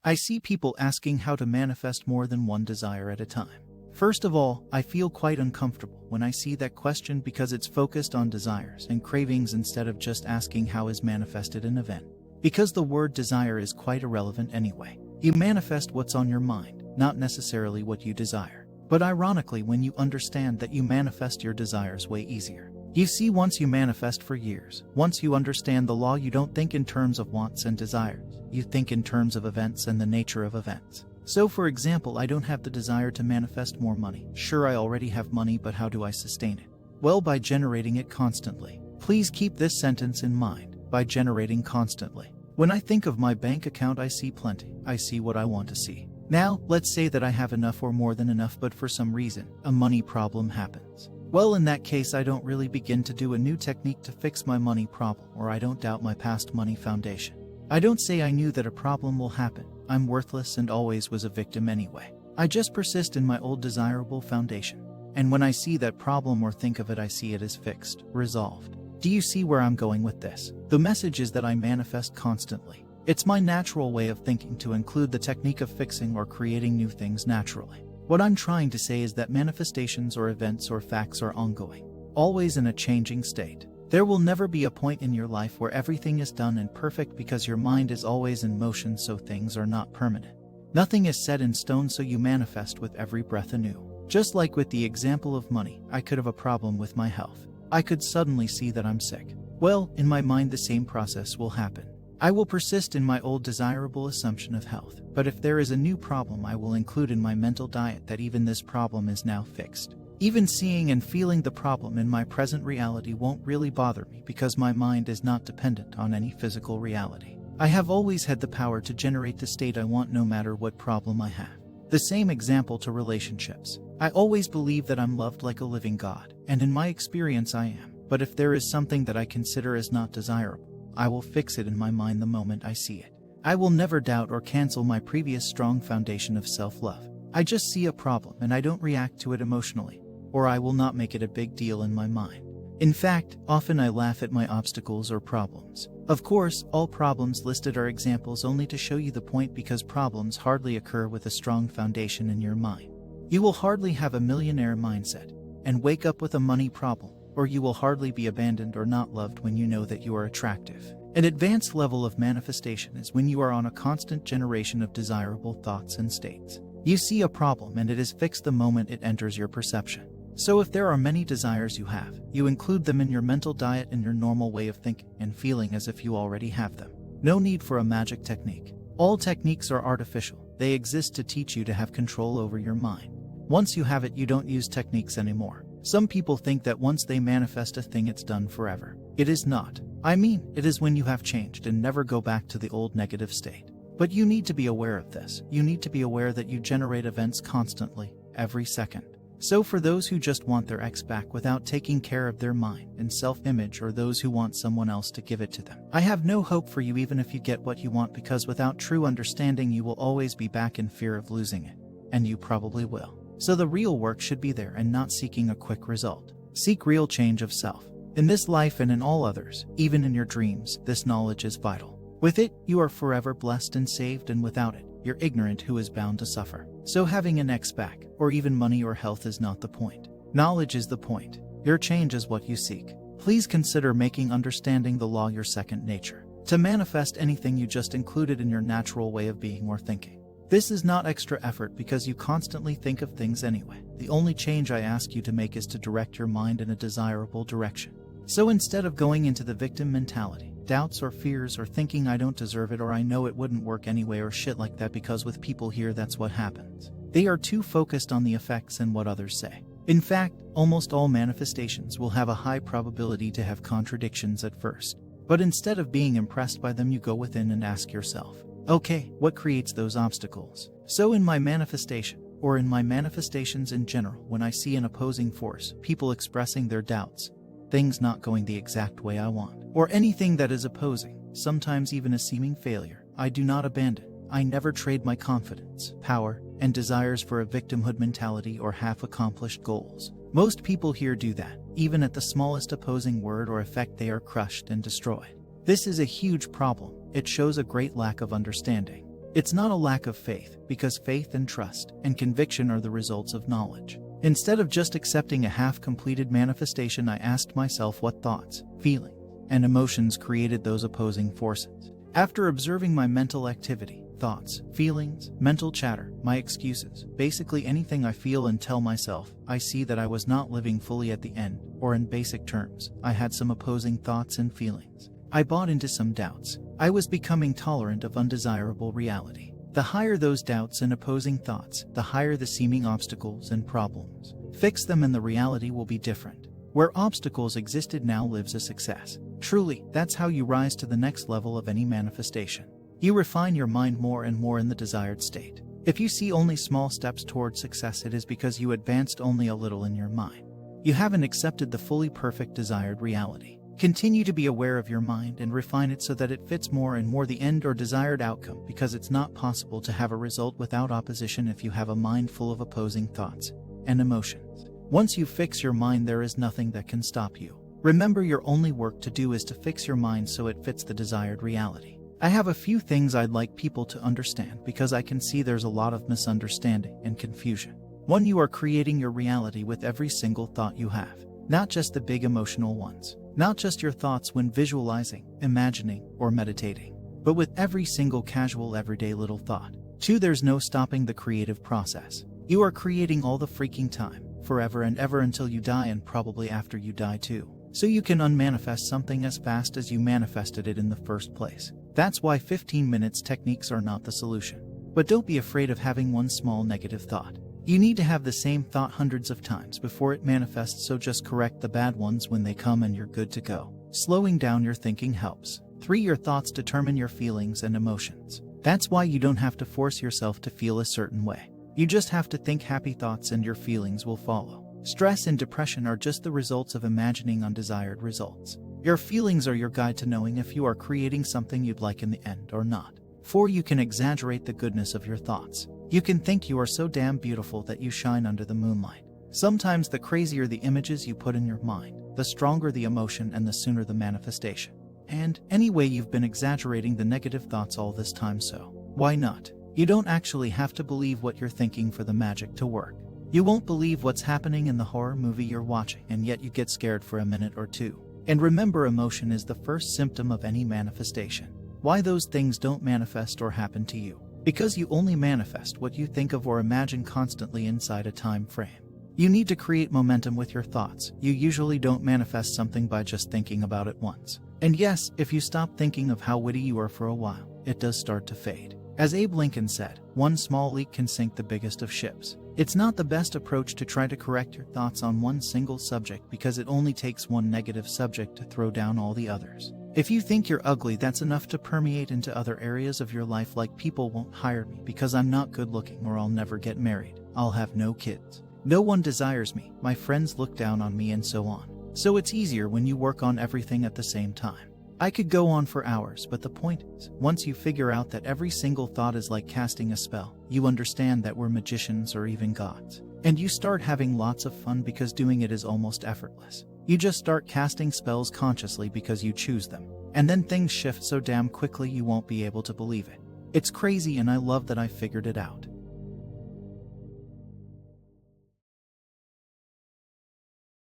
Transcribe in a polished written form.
I see people asking how to manifest more than one desire at a time. First of all, I feel quite uncomfortable when I see that question because it's focused on desires and cravings instead of just asking how is manifested an event. Because the word desire is quite irrelevant anyway. You manifest what's on your mind, not necessarily what you desire. But ironically, when you understand that, you manifest your desires way easier. You see, once you manifest for years, once you understand the law, you don't think in terms of wants and desires. You think in terms of events and the nature of events. So for example, I don't have the desire to manifest more money. Sure, I already have money, but how do I sustain it? Well, by generating it constantly. Please keep this sentence in mind, by generating constantly. When I think of my bank account, I see plenty. I see what I want to see. Now, let's say that I have enough or more than enough, but for some reason, a money problem happens. Well, in that case, I don't really begin to do a new technique to fix my money problem, or I don't doubt my past money foundation. I don't say I knew that a problem will happen. I'm worthless and always was a victim anyway. I just persist in my old desirable foundation. And when I see that problem or think of it, I see it as fixed, resolved. Do you see where I'm going with this? The message is that I manifest constantly. It's my natural way of thinking to include the technique of fixing or creating new things naturally. What I'm trying to say is that manifestations or events or facts are ongoing, always in a changing state. There will never be a point in your life where everything is done and perfect because your mind is always in motion, so things are not permanent. Nothing is set in stone, so you manifest with every breath anew. Just like with the example of money, I could have a problem with my health. I could suddenly see that I'm sick. Well, in my mind the same process will happen. I will persist in my old desirable assumption of health, but if there is a new problem, I will include in my mental diet that even this problem is now fixed. Even seeing and feeling the problem in my present reality won't really bother me because my mind is not dependent on any physical reality. I have always had the power to generate the state I want no matter what problem I have. The same example to relationships. I always believe that I'm loved like a living God, and in my experience I am. But if there is something that I consider as not desirable, I will fix it in my mind the moment I see it. I will never doubt or cancel my previous strong foundation of self-love. I just see a problem and I don't react to it emotionally, or I will not make it a big deal in my mind. In fact, often I laugh at my obstacles or problems. Of course, all problems listed are examples only to show you the point, because problems hardly occur with a strong foundation in your mind. You will hardly have a millionaire mindset and wake up with a money problem, or you will hardly be abandoned or not loved when you know that you are attractive. An advanced level of manifestation is when you are on a constant generation of desirable thoughts and states. You see a problem and it is fixed the moment it enters your perception. So if there are many desires you have, you include them in your mental diet and your normal way of thinking and feeling as if you already have them. No need for a magic technique. All techniques are artificial. They exist to teach you to have control over your mind. Once you have it, you don't use techniques anymore. Some people think that once they manifest a thing, it's done forever. It is not. I mean, it is when you have changed and never go back to the old negative state. But you need to be aware of this. You need to be aware that you generate events constantly, every second. So for those who just want their ex back without taking care of their mind and self-image, or those who want someone else to give it to them, I have no hope for you even if you get what you want, because without true understanding you will always be back in fear of losing it. And you probably will. So the real work should be there and not seeking a quick result. Seek real change of self. In this life and in all others, even in your dreams, this knowledge is vital. With it, you are forever blessed and saved, and without it, you're ignorant who is bound to suffer. So having an ex back, or even money or health, is not the point. Knowledge is the point. Your change is what you seek. Please consider making understanding the law your second nature. To manifest anything, you just include it in your natural way of being or thinking. This is not extra effort because you constantly think of things anyway. The only change I ask you to make is to direct your mind in a desirable direction. So instead of going into the victim mentality, doubts or fears, or thinking I don't deserve it, or I know it wouldn't work anyway, or shit like that, because with people here that's what happens. They are too focused on the effects and what others say. In fact, almost all manifestations will have a high probability to have contradictions at first. But instead of being impressed by them, you go within and ask yourself, okay, what creates those obstacles? So in my manifestation, or in my manifestations in general, when I see an opposing force, people expressing their doubts, things not going the exact way I want, or anything that is opposing, sometimes even a seeming failure, I do not abandon. I never trade my confidence, power, and desires for a victimhood mentality or half-accomplished goals. Most people here do that. Even at the smallest opposing word or effect, they are crushed and destroyed. This is a huge problem. It shows a great lack of understanding. It's not a lack of faith, because faith and trust and conviction are the results of knowledge. Instead of just accepting a half-completed manifestation, I asked myself what thoughts, feelings, and emotions created those opposing forces. After observing my mental activity, thoughts, feelings, mental chatter, my excuses, basically anything I feel and tell myself, I see that I was not living fully at the end, or in basic terms, I had some opposing thoughts and feelings. I bought into some doubts. I was becoming tolerant of undesirable reality. The higher those doubts and opposing thoughts, the higher the seeming obstacles and problems. Fix them and the reality will be different. Where obstacles existed now lives a success. Truly, that's how you rise to the next level of any manifestation. You refine your mind more and more in the desired state. If you see only small steps toward success, it is because you advanced only a little in your mind. You haven't accepted the fully perfect desired reality. Continue to be aware of your mind and refine it so that it fits more and more the end or desired outcome, because it's not possible to have a result without opposition if you have a mind full of opposing thoughts and emotions. Once you fix your mind, there is nothing that can stop you. Remember, your only work to do is to fix your mind so it fits the desired reality. I have a few things I'd like people to understand, because I can see there's a lot of misunderstanding and confusion. 1. You are creating your reality with every single thought you have, not just the big emotional ones, not just your thoughts when visualizing, imagining, or meditating, but with every single casual everyday little thought. 2. There's no stopping the creative process. You are creating all the freaking time, forever and ever, until you die, and probably after you die too. So you can unmanifest something as fast as you manifested it in the first place. That's why 15 minutes techniques are not the solution. But don't be afraid of having one small negative thought. You need to have the same thought hundreds of times before it manifests, so just correct the bad ones when they come and you're good to go. Slowing down your thinking helps. 3. Your thoughts determine your feelings and emotions. That's why you don't have to force yourself to feel a certain way. You just have to think happy thoughts and your feelings will follow. Stress and depression are just the results of imagining undesired results. Your feelings are your guide to knowing if you are creating something you'd like in the end or not. 4. You can exaggerate the goodness of your thoughts. You can think you are so damn beautiful that you shine under the moonlight. Sometimes the crazier the images you put in your mind, the stronger the emotion and the sooner the manifestation. And anyway, you've been exaggerating the negative thoughts all this time, so why not? You don't actually have to believe what you're thinking for the magic to work. You won't believe what's happening in the horror movie you're watching, and yet you get scared for a minute or two. And remember, emotion is the first symptom of any manifestation. Why those things don't manifest or happen to you? Because you only manifest what you think of or imagine constantly inside a time frame. You need to create momentum with your thoughts. You usually don't manifest something by just thinking about it once. And yes, if you stop thinking of how witty you are for a while, it does start to fade. As Abe Lincoln said, one small leak can sink the biggest of ships. It's not the best approach to try to correct your thoughts on one single subject, because it only takes one negative subject to throw down all the others. If you think you're ugly, that's enough to permeate into other areas of your life, like people won't hire me because I'm not good looking, or I'll never get married, I'll have no kids, no one desires me, my friends look down on me, and so on. So it's easier when you work on everything at the same time. I could go on for hours, but the point is, once you figure out that every single thought is like casting a spell, you understand that we're magicians or even gods. And you start having lots of fun because doing it is almost effortless. You just start casting spells consciously because you choose them. And then things shift so damn quickly you won't be able to believe it. It's crazy, and I love that I figured it out.